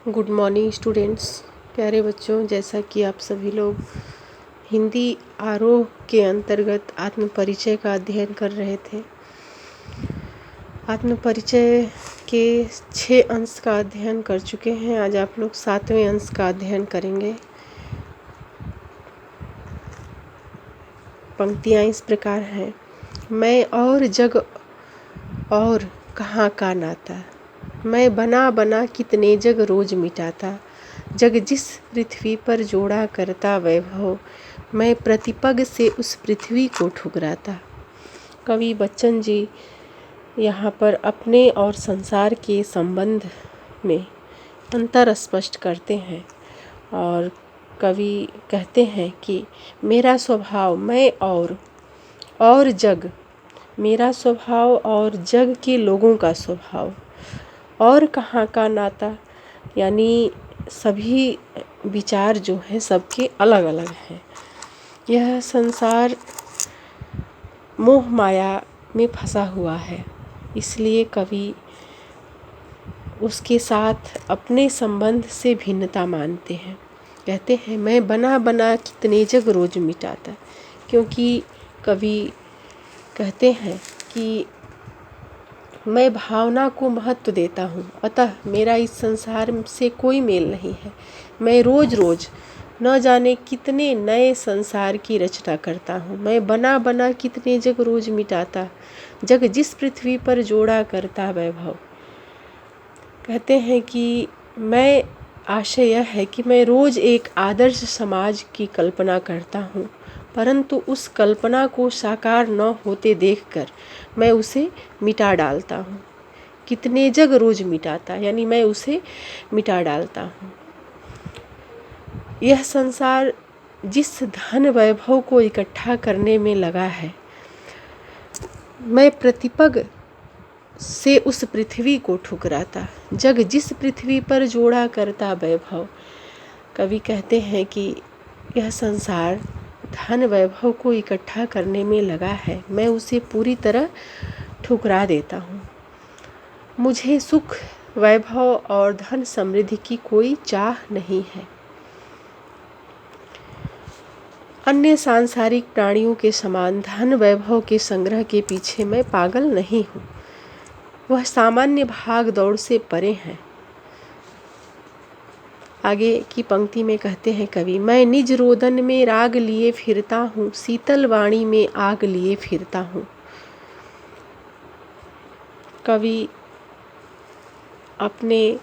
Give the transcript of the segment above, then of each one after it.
Good morning students. प्यारे बच्चों, जैसा कि आप सभी लोग हिंदी आरोह के अंतर्गत आत्म परिचय का अध्ययन कर रहे थे। आत्म परिचय के 6 अंश का अध्ययन कर चुके हैं। आज आप लोग 7वें अंश का अध्ययन करेंगे। पंक्तियाँ इस प्रकार हैं। मैं और जग और कहाँ का नाता, मैं बना बना कितने जग रोज मिटाता, जग जिस पृथ्वी पर जोड़ा करता वैभव, मैं प्रतिपग से उस पृथ्वी को ठुकराता। कवि बच्चन जी यहाँ पर अपने और संसार के संबंध में अंतर स्पष्ट करते हैं और कवि कहते हैं कि मेरा स्वभाव मैं और जग, मेरा स्वभाव और जग के लोगों का स्वभाव, और कहाँ का नाता, यानी सभी विचार जो हैं सबके अलग अलग हैं। यह संसार मोह माया में फंसा हुआ है, इसलिए कवि उसके साथ अपने संबंध से भिन्नता मानते हैं। कहते हैं मैं बना बना कितने जग रोज मिटाता, क्योंकि कवि कहते हैं कि मैं भावना को महत्व देता हूँ, अतः मेरा इस संसार से कोई मेल नहीं है। मैं रोज रोज न जाने कितने नए संसार की रचना करता हूँ। मैं बना बना कितने जग रोज मिटाता, जग जिस पृथ्वी पर जोड़ा करता वैभव। कहते हैं कि मैं आशय यह है कि मैं रोज एक आदर्श समाज की कल्पना करता हूँ, परंतु उस कल्पना को साकार न होते देखकर मैं उसे मिटा डालता हूँ। कितने जग रोज मिटाता, यानी मैं उसे मिटा डालता हूँ। यह संसार जिस धन वैभव को इकट्ठा करने में लगा है, मैं प्रतिपग से उस पृथ्वी को ठुकराता, जग जिस पृथ्वी पर जोड़ा करता वैभव। कवि कहते हैं कि यह संसार धन वैभव को इकट्ठा करने में लगा है, मैं उसे पूरी तरह ठुकरा देता हूँ। मुझे सुख, वैभव और धन समृद्धि की कोई चाह नहीं है। अन्य सांसारिक प्राणियों के समान धन वैभव के संग्रह के पीछे मैं पागल नहीं हूँ। वह सामान्य भाग दौड़ से परे हैं। आगे की पंक्ति में कहते हैं कवि, मैं निज रोदन में राग लिए फिरता हूँ, शीतल वाणी में आग लिए फिरता हूँ। कवि अपने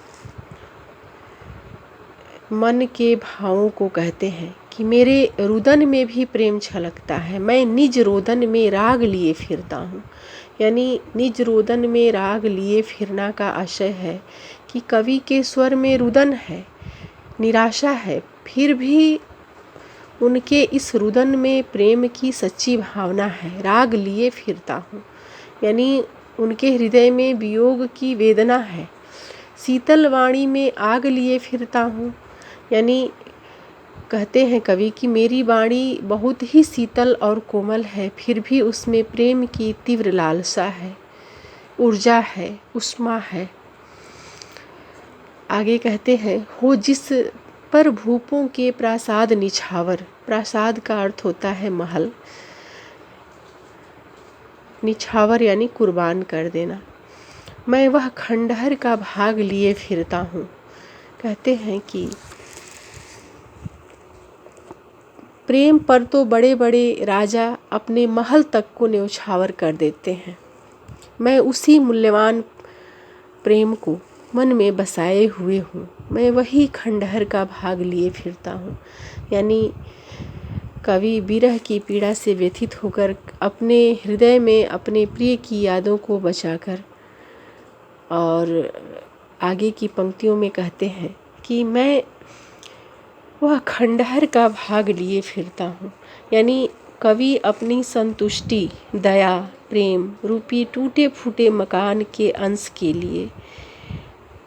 मन के भावों को कहते हैं कि मेरे रुदन में भी प्रेम छलकता है, मैं निज रोदन में राग लिए फिरता हूँ। यानी निज रोदन में राग लिए फिरना का आशय है कि कवि के स्वर में रुदन है, निराशा है, फिर भी उनके इस रुदन में प्रेम की सच्ची भावना है। राग लिए फिरता हूँ, यानी उनके हृदय में वियोग की वेदना है। शीतल वाणी में आग लिए फिरता हूँ, यानी कहते हैं कवि कि मेरी वाणी बहुत ही शीतल और कोमल है, फिर भी उसमें प्रेम की तीव्र लालसा है, ऊर्जा है, उष्मा है। आगे कहते हैं, हो जिस पर भूपों के प्रासाद निछावर। प्रासाद का अर्थ होता है महल, निछावर यानी कुर्बान कर देना। मैं वह खंडहर का भाग लिए फिरता हूँ। कहते हैं कि प्रेम पर तो बड़े बड़े राजा अपने महल तक को न्यौछावर कर देते हैं, मैं उसी मूल्यवान प्रेम को मन में बसाए हुए हूँ। मैं वही खंडहर का भाग लिए फिरता हूँ। यानी कवि विरह की पीड़ा से व्यथित होकर अपने हृदय में अपने प्रिय की यादों को बचाकर और आगे की पंक्तियों में कहते हैं कि मैं वह खंडहर का भाग लिए फिरता हूँ। यानी कवि अपनी संतुष्टि, दया, प्रेम रूपी टूटे फूटे मकान के अंश के लिए,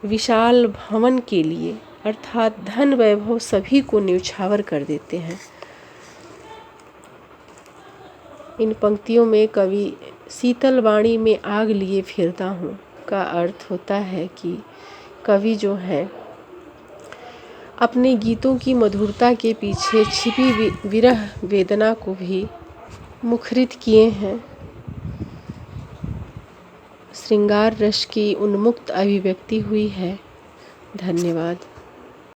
विशाल भवन के लिए, अर्थात धन वैभव सभी को न्यौछावर कर देते हैं। इन पंक्तियों में कवि शीतल वाणी में आग लिए फिरता हूँ का अर्थ होता है कि कवि जो है अपने गीतों की मधुरता के पीछे छिपी विरह वेदना को भी मुखरित किए हैं। श्रृंगार रस की उन्मुक्त अभिव्यक्ति हुई है। धन्यवाद।